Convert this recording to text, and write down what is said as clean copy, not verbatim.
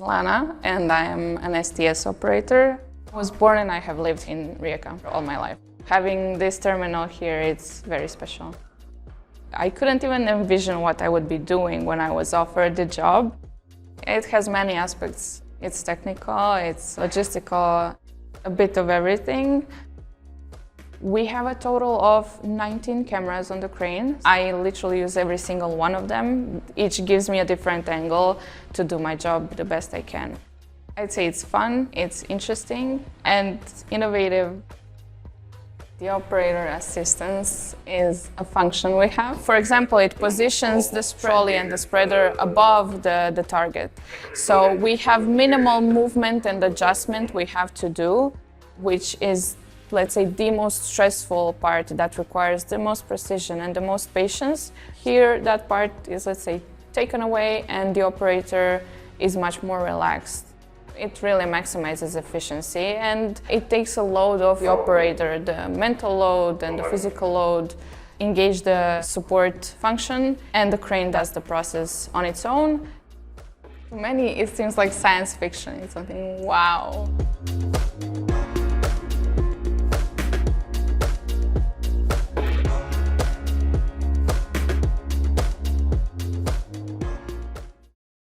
Lana and I am an STS operator. I was born and I have lived in Rijeka all my life. Having this terminal here, it's very special. I couldn't even envision what I would be doing when I was offered the job. It has many aspects. It's technical, it's logistical, a bit of everything. We have a total of 19 cameras on the crane. I literally use every single one of them. Each gives me a different angle to do my job the best I can. I'd say it's fun, it's interesting, and innovative. The operator assistance is a function we have. For example, it positions the trolley and the spreader above the target. So we have minimal movement and adjustment we have to do, which is, let's say, the most stressful part that requires the most precision and the most patience. Here, that part is, let's say, taken away and the operator is much more relaxed. It really maximizes efficiency and it takes a load off the operator, the mental load and the physical load, engage the support function, and the crane does the process on its own. To many, it seems like science fiction. It's something, wow.